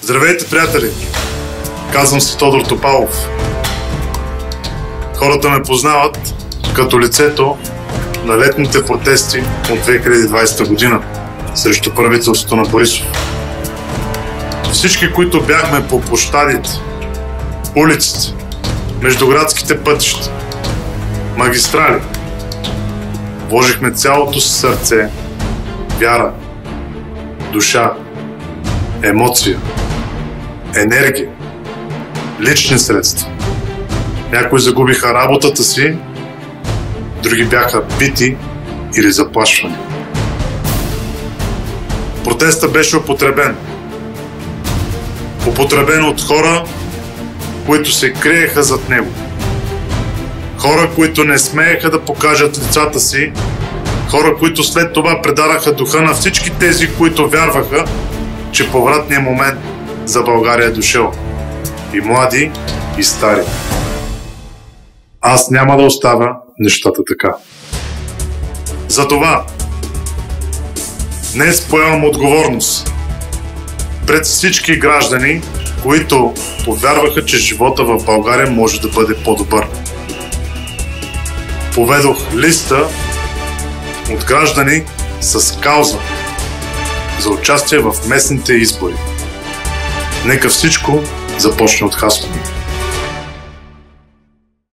Здравейте, приятели! Казвам се Тодор Топалов. Хората ме познават като лицето на летните протести от 2020 година срещу правителството на Борисов. Всички, които бяхме по площадите, улиците, междуградските пътища, магистрали, вложихме цялото си сърце, вяра, душа, емоция, енергия, лични средства. Някои загубиха работата си, други бяха бити или заплашвани. Протестът беше употребен. Употребен от хора, които се криеха зад него. Хора, които не смееха да покажат лицата си. Хора, които след това предадаха духа на всички тези, които вярваха, че повратният момент за България е дошъл. И млади, и стари. Аз няма да оставя нещата така. Затова днес поемам отговорност пред всички граждани, които повярваха, че живота в България може да бъде по-добър. Поведох листа от граждани с кауза за участие в местните избори. Нека всичко започне от Хасково.